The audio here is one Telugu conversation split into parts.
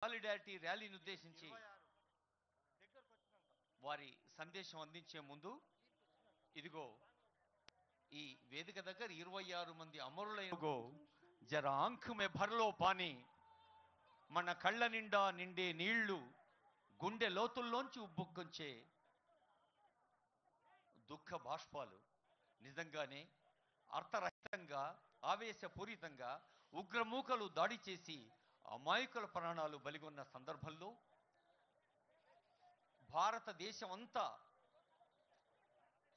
సాలిడారిటీ ర్యాలీని ఉద్దేశించి వారి సందేశం అందించే ముందు ఇదిగో ఈ వేదిక దగ్గర 26 మంది అమరులైనగో జర ఆంఖ్ మే భర్లో పాని, మన కళ్ళ నిండా నిండే నీళ్లు గుండె లోతుల్లోంచి ఉబ్బుకొంచే దుఃఖ బాష్పాలు నిజంగానే అర్థరహితంగా ఆవేశపూరితంగా ఉగ్రమూకలు దాడి చేసి అమాయకుల ప్రాణాలు బలిగొన్న సందర్భంలో భారతదేశం అంతా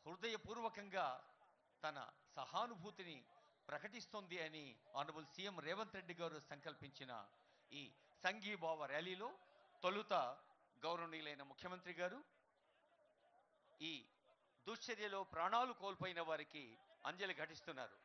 హృదయపూర్వకంగా తన సహానుభూతిని ప్రకటిస్తోంది అని ఆనరబుల్ సీఎం రేవంత్ రెడ్డి గారు సంకల్పించిన ఈ సంఘీభావ ర్యాలీలో తొలుత గౌరవనీయులైన ముఖ్యమంత్రి గారు ఈ దుశ్చర్యలో ప్రాణాలు కోల్పోయిన వారికి అంజలి ఘటిస్తున్నారు.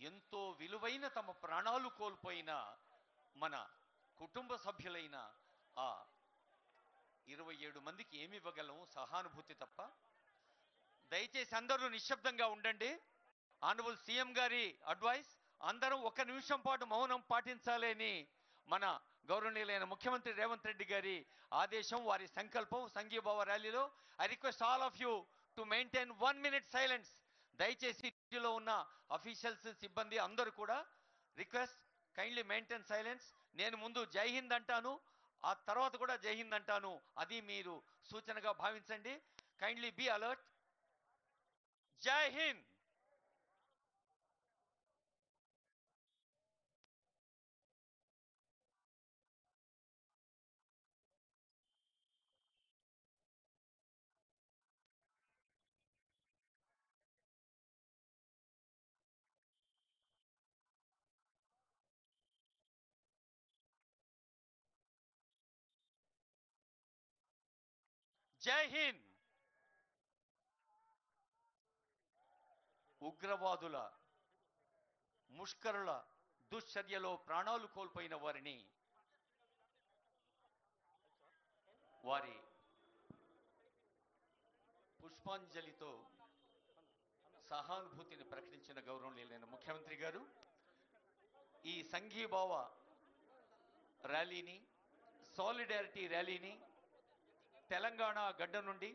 ఎంతో విలువైన తమ ప్రాణాలు కోల్పోయిన మన కుటుంబ సభ్యులైన ఆ 27 మందికి ఏమి ఇవ్వగలం? సహానుభూతి తప్ప. దయచేసి అందరూ నిశ్శబ్దంగా ఉండండి. ఆనరబుల్ సీఎం గారి అడ్వైస్, అందరం 1 నిమిషం పాటు మౌనం పాటించాలని మన గౌరవనీయులైన ముఖ్యమంత్రి రేవంత్ రెడ్డి గారి ఆదేశం, వారి సంకల్పం. సంఘీభావ ర్యాలీలో I request all of you to maintain 1 minute silence. దయచేసి లో ఉన్న అఫీషియల్స్, సిబ్బంది అందరూ కూడా రిక్వెస్ట్ కైండ్లీ మెయింటైన్ సైలెన్స్. నేను ముందు జై హింద్ అంటాను, ఆ తర్వాత కూడా జై హింద్ అంటాను, అది మీరు సూచనగా భావించండి. Kindly be alert. Jai Hind. జై హింద్. ఉగ్రవాదుల ముష్కరుల దుశ్చర్యలో ప్రాణాలు కోల్పోయిన వారిని, వారి పుష్పాంజలితో సహానుభూతిని ప్రకటించిన గౌరవనీయులైన ముఖ్యమంత్రి గారు ఈ సంఘీభావ ర్యాలీని, సాలిడారిటీ ర్యాలీని తెలంగాణ గడ్డ నుండి,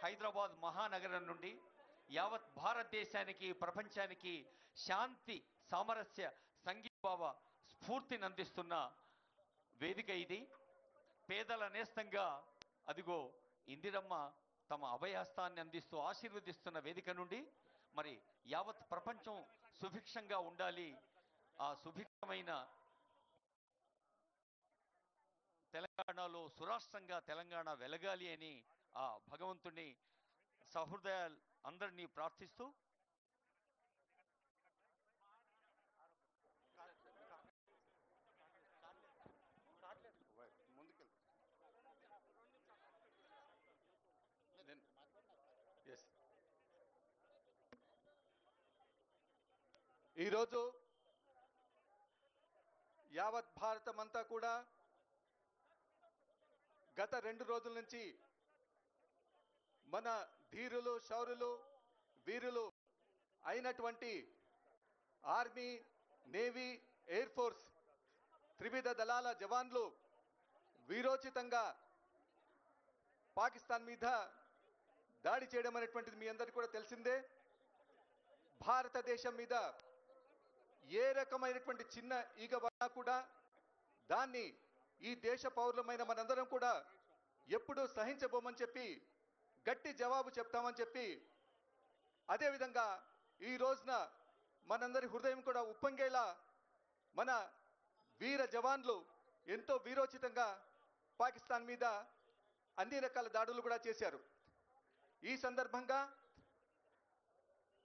హైదరాబాద్ మహానగరం నుండి యావత్ భారతదేశానికి, ప్రపంచానికి శాంతి, సామరస్య, సంఘీభావ స్ఫూర్తిని అందిస్తున్న వేదిక ఇది. పేదల నేస్తంగా అదిగో ఇందిరమ్మ తమ అభయహస్తాన్ని అందిస్తూ ఆశీర్వదిస్తున్న వేదిక నుండి మరి యావత్ ప్రపంచం సుభిక్షంగా ఉండాలి, ఆ సుభిక్షమైన తెలంగాణలో సురాష్ట్రంగా తెలంగాణ వెలగాలి అని ఆ భగవంతుని సహృదయాలు అందరినీ ప్రార్థిస్తూ ఈరోజు యావత్ భారతం అంతా కూడా గత 2 రోజుల నుంచి మన ధీరులు, శౌర్యులు, వీరులు అయినటువంటి ఆర్మీ, నేవీ, ఎయిర్ ఫోర్స్ త్రివిధ దళాల జవాన్లు వీరోచితంగా పాకిస్తాన్ మీద దాడి చేయడం అనేటువంటిది మీ అందరికీ కూడా తెలిసిందే. భారతదేశం మీద ఏ రకమైనటువంటి చిన్న ఈగ పడినా కూడా దాన్ని ఈ దేశ పౌరులమైన మనందరం కూడా ఎప్పుడూ సహించబోమని చెప్పి గట్టి జవాబు చెప్తామని చెప్పి, అదేవిధంగా ఈ రోజున మనందరి హృదయం కూడా ఉప్పొంగేలా మన వీర జవాన్లు ఎంతో వీరోచితంగా పాకిస్తాన్ మీద అన్ని రకాల దాడులు కూడా చేశారు. ఈ సందర్భంగా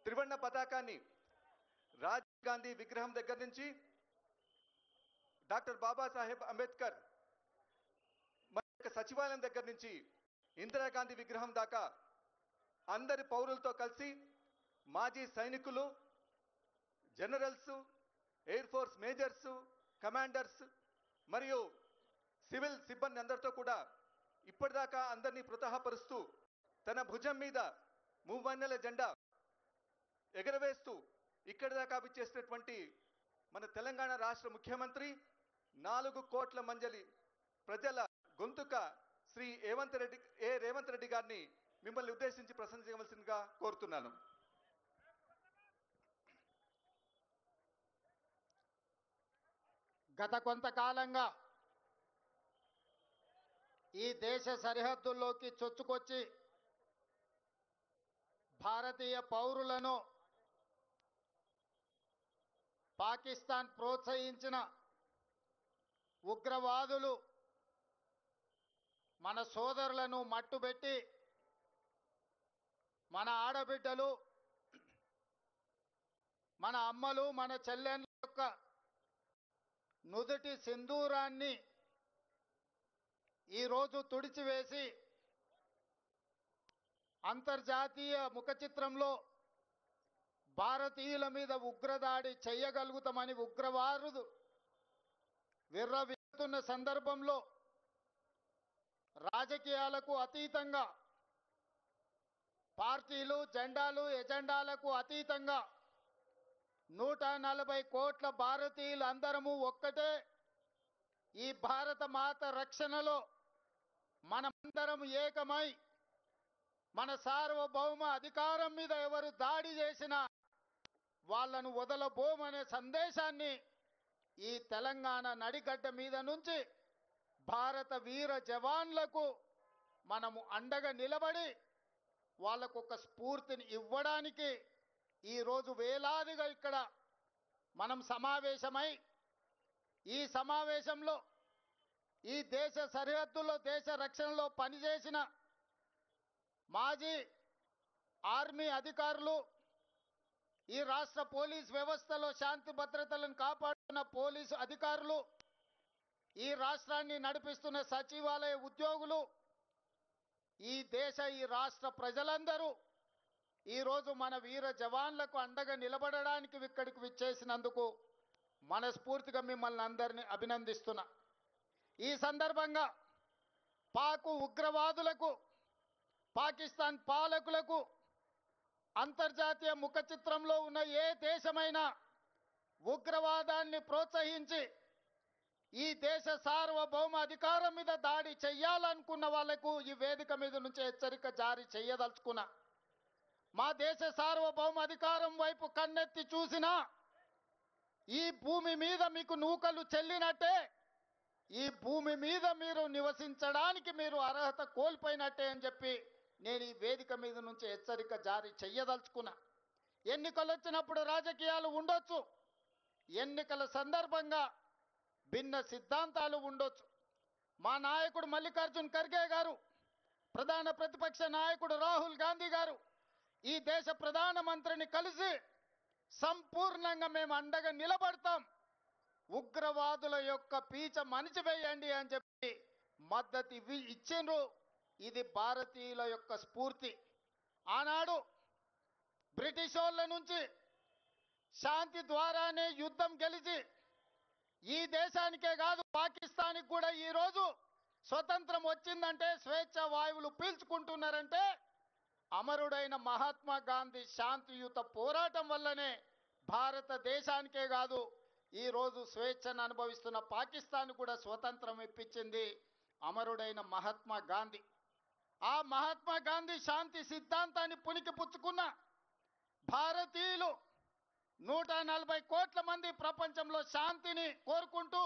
త్రివర్ణ పతాకాన్ని రాజీవ్ గాంధీ విగ్రహం దగ్గర నుంచి డాక్టర్ బాబాసాహెబ్ అంబేద్కర్ మన యొక్క సచివాలయం దగ్గర నుంచి ఇందిరాగాంధీ విగ్రహం దాకా అందరి పౌరులతో కలిసి మాజీ సైనికులు, జనరల్స్, ఎయిర్ మేజర్స్, కమాండర్స్ మరియు సివిల్ సిబ్బంది అందరితో కూడా ఇప్పటిదాకా అందరినీ ప్రోత్సాహపరుస్తూ తన భుజం మీద మూవన్నెల జెండా ఎగరవేస్తూ ఇక్కడి దాకా విచ్చేసినటువంటి మన తెలంగాణ రాష్ట్ర ముఖ్యమంత్రి 4 కోట్ల మంజలి ప్రజల గొంతుక శ్రీ రేవంత్ రెడ్డి గారిని మిమ్మల్ని ఉద్దేశించి ప్రశంసించవలసిందిగా కోరుతున్నాను. గత కొంతకాలంగా ఈ దేశ సరిహద్దుల్లోకి చొచ్చుకొచ్చి భారతీయ పౌరులను పాకిస్తాన్ ప్రోత్సహించిన ఉగ్రవాదులు మన సోదరులను మట్టుబెట్టి మన ఆడబిడ్డలు, మన అమ్మలు, మన చెల్లెళ్ళ యొక్క నుదుటి సింధూరాన్ని ఈరోజు తుడిచివేసి అంతర్జాతీయ ముఖ చిత్రంలో భారతీయుల మీద ఉగ్రదాడి చేయగలుగుతామని ఉగ్రవాదులు విర్రవీగుతున్న సందర్భంలో రాజకీయాలకు అతీతంగా, పార్టీలు, జెండాలు, ఎజెండాలకు అతీతంగా 140 కోట్ల భారతీయులు అందరము ఒక్కటే. ఈ భారత మాత రక్షణలో మనమందరం ఏకమై మన సార్వభౌమ అధికారం మీద ఎవరు దాడి చేసినా వాళ్ళను వదలబోమనే సందేశాన్ని ఈ తెలంగాణ నడిగడ్డ మీద నుంచి భారత వీర జవాన్లకు మనము అండగా నిలబడి వాళ్ళకు ఒక స్ఫూర్తిని ఇవ్వడానికి ఈరోజు వేలాదిగా ఇక్కడ మనం సమావేశమై ఈ సమావేశంలో ఈ దేశ సరిహద్దుల్లో దేశ రక్షణలో పనిచేసిన మాజీ ఆర్మీ అధికారులు, ఈ రాష్ట్ర పోలీస్ వ్యవస్థలో శాంతి భద్రతలను కాపాడుతున్న పోలీసు అధికారులు, ఈ రాష్ట్రాన్ని నడిపిస్తున్న సచివాలయ ఉద్యోగులు, ఈ రాష్ట్ర ప్రజలందరూ ఈరోజు మన వీర జవాన్లకు అండగా నిలబడడానికి ఇక్కడికి విచ్చేసినందుకు మనస్ఫూర్తిగా మిమ్మల్ని అందరినీ అభినందిస్తున్నా. ఈ సందర్భంగా పాక్ ఉగ్రవాదులకు, పాకిస్తాన్ పాలకులకు అంతర్జాతీయ ముఖ చిత్రంలో ఉన్న ఏ దేశమైనా ఉగ్రవాదాన్ని ప్రోత్సహించి ఈ దేశ సార్వభౌమ అధికారం మీద దాడి చెయ్యాలనుకున్న వాళ్లకు ఈ వేదిక మీద నుంచి హెచ్చరిక జారీ చేయదలుచుకున్నా. మా దేశ సార్వభౌమ అధికారం వైపు కన్నెత్తి చూసినా ఈ భూమి మీద మీకు నూకలు చెల్లినట్టే, ఈ భూమి మీద మీరు నివసించడానికి మీరు అర్హత కోల్పోయినట్టే అని చెప్పి నేను ఈ వేదిక మీద నుంచి హెచ్చరిక జారీ చెయ్యదలుచుకున్నా. ఎన్నికలు వచ్చినప్పుడు రాజకీయాలు ఉండొచ్చు, ఎన్నికల సందర్భంగా భిన్న సిద్ధాంతాలు ఉండొచ్చు. మా నాయకుడు మల్లికార్జున్ ఖర్గే గారు, ప్రధాన ప్రతిపక్ష నాయకుడు రాహుల్ గాంధీ గారు ఈ దేశ ప్రధానమంత్రిని కలిసి సంపూర్ణంగా మేము అండగా నిలబడతాం, ఉగ్రవాదుల యొక్క పీచ మణిచివేయండి అని చెప్పి మద్దతు ఇచ్చిండ్రు. ఇది భారతీయుల యొక్క స్ఫూర్తి. ఆనాడు బ్రిటిష్ వాళ్ళ నుంచి శాంతి ద్వారానే యుద్ధం గెలిచి ఈ దేశానికే కాదు పాకిస్తాన్కి కూడా ఈరోజు స్వతంత్రం వచ్చిందంటే, స్వేచ్ఛ వాయువులు పీల్చుకుంటున్నారంటే అమరుడైన మహాత్మా గాంధీ శాంతియుత పోరాటం వల్లనే భారతదేశానికే కాదు ఈరోజు స్వేచ్ఛను అనుభవిస్తున్న పాకిస్తాన్ కూడా స్వతంత్రం ఇప్పించింది అమరుడైన మహాత్మా గాంధీ. ఆ మహాత్మా గాంధీ శాంతి సిద్ధాంతాన్ని పుణికిపుచ్చుకున్న భారతీయులు 140 కోట్ల మంది ప్రపంచంలో శాంతిని కోరుకుంటూ,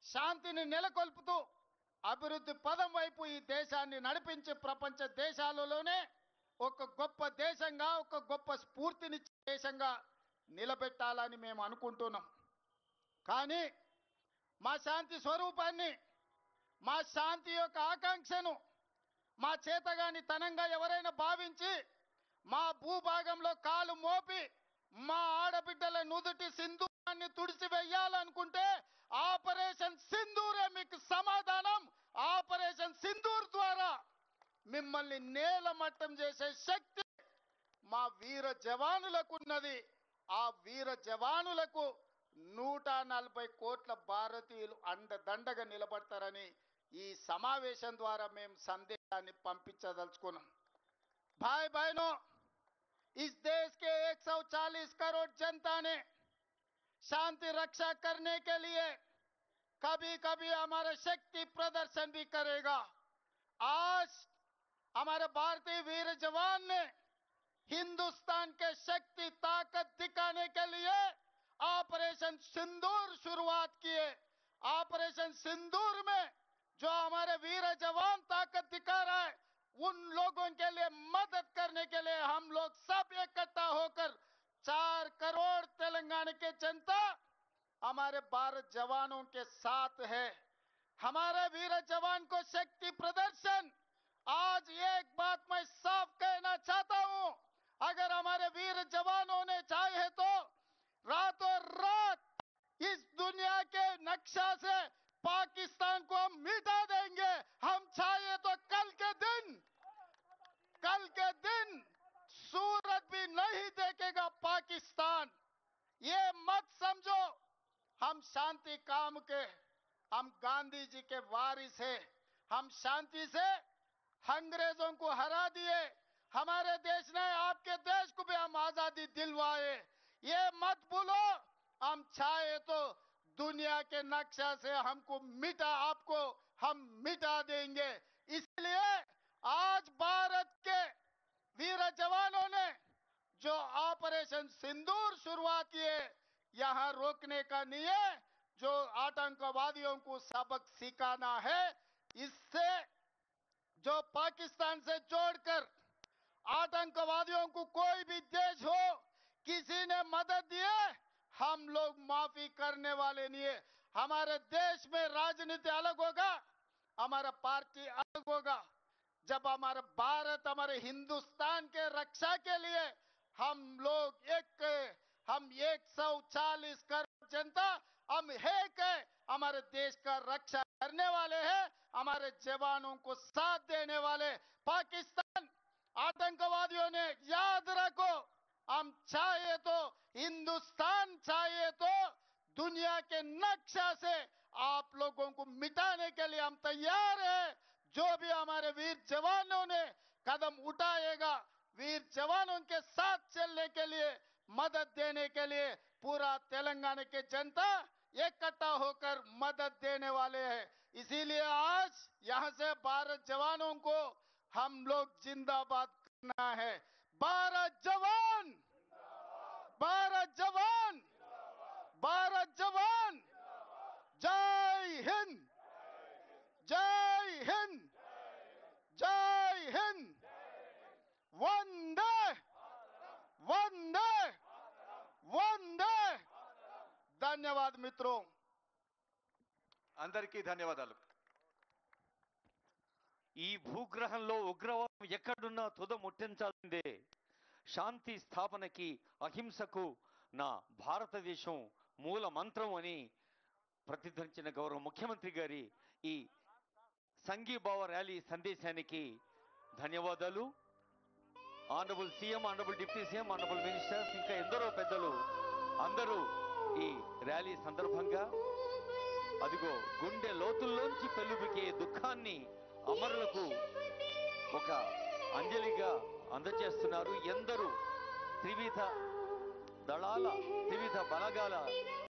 శాంతిని నెలకొల్పుతూ అభివృద్ధి పదం వైపు ఈ దేశాన్ని నడిపించి ప్రపంచ దేశాలలోనే ఒక గొప్ప దేశంగా, ఒక గొప్ప స్ఫూర్తినిచ్చే దేశంగా నిలబెట్టాలని మేము అనుకుంటున్నాం. కానీ మా శాంతి స్వరూపాన్ని, మా శాంతి యొక్క ఆకాంక్షను మా చేతగాని తనంగా ఎవరైనా భావించి మా భూభాగంలో కాలు మోపి మా ఆడబిడ్డల నుదుటి సింధూరాన్ని తుడిచివేయాలనుకుంటే ఆపరేషన్ సింధూరే మీకు సమాధానం. ఆపరేషన్ సింధూర్ ద్వారా మిమ్మల్ని నేలమట్టం చేసే శక్తి మా వీర జవానులకు ఉన్నది. ఆ వీర జవానులకు 140 కోట్ల భారతీయులు అండదండగా నిలబడతారని ఈ సమావేశం ద్వారా మేము సందేశాన్ని పంపించదలుచుకున్నాం. भाई बहनों, इस देश के 140 करोड़ जनता ने शांति रक्षा करने के लिए कभी कभी हमारा शक्ति प्रदर्शन भी करेगा. आज हमारे भारतीय वीर जवान ने हिंदुस्तान के शक्ति ताकत दिखाने के लिए ऑपरेशन सिंदूर शुरुआत किए. ऑपरेशन सिंदूर में जो हमारे वीर जवान ताकत दिखा रहा है, उन लोगों के लिए मदद करने के लिए हम लोग सब इकट्ठा होकर 4 करोड़ तेलंगाना के जनता हमारे भारत जवानों के साथ है. हमारे वीर जवान को शक्ति प्रदर्शन. आज एक बात मैं साफ कहना चाहता हूं, अगर हमारे वीर जवानों ने चाहे तो रातों रात इस दुनिया के नक्शा से पाकिस्तान को हम मिटा देंगे. हम चाहे तो कल के दिन सूरत भी नहीं देखेगा पाकिस्तान. ये मत समझो हम शांति काम के, हम गांधी जी के वारिस हैं. हम शांति से अंग्रेजों को हरा दिए. हमारे देश ने, आपके देश को भी हम आजादी दिलवाए. ये मत भूलो. हम चाहे तो दुनिया के नक्शा से आपको हम मिटा देंगे. इसलिए आज भारत के वीर जवानों ने जो ऑपरेशन सिंदूर शुरुआत किए, यहां रोकने का नहीं है, जो आतंकवादियों को सबक सिखाना है. इससे जो पाकिस्तान से जोड़कर आतंकवादियों को कोई भी देश हो, किसी ने मदद दिए, हम लोग माफी करने वाले नहीं है. हमारे देश में राजनीति अलग होगा, हमारा पार्टी अलग होगा. जब हमारा भारत, हमारे हिंदुस्तान के रक्षा के लिए हम लोग 140 करोड़ जनता हम एक है, हमारे देश का रक्षा करने वाले हैं, हमारे जवानों को साथ देने वाले. पाकिस्तान आतंकवादियों ने, याद रखो, हम चाहे तो हिंदुस्तान चाहे तो दुनिया के नक्शा से आप लोगों को मिटाने के लिए हम तैयार हैं. जो भी हमारे वीर जवानों ने कदम उठाएगा, वीर जवानों के साथ चलने के लिए, मदद देने के लिए पूरा तेलंगाना के जनता इकट्ठा होकर मदद देने वाले हैं. इसीलिए आज यहां से भारत जवानों को हम लोग जिंदाबाद करना है. भारत जवान, भारत जवान, भारत जवान. जय हिंद, जय हिंद, जय हिंद. वंदे वंदे वंदे. धन्यवाद मित्रों. అందరికీ ధన్యవాదాలు. ఈ భూగ్రహంలో ఉగ్రవాదం ఎక్కడున్నా తుద ముట్టించాల్సిందే. శాంతి స్థాపనకి, అహింసకు నా భారతదేశం మూల మంత్రం అని ప్రతిధ్వనించిన గౌరవ ముఖ్యమంత్రి గారి ఈ సంఘీభావ ర్యాలీ సందేశానికి ధన్యవాదాలు. Honourable CM, honourable deputy CM, honourable ministers, ఇంకా ఎందరో పెద్దలు అందరూ ఈ ర్యాలీ సందర్భంగా అదిగో గుండె లోతుల్లోంచి పెళ్ళుబికే దుఃఖాన్ని అమరులకు ఒక అంజలిగా అందజేస్తున్నారు. ఎందరూ త్రివిధ దళాల, త్రివిధ బలగాల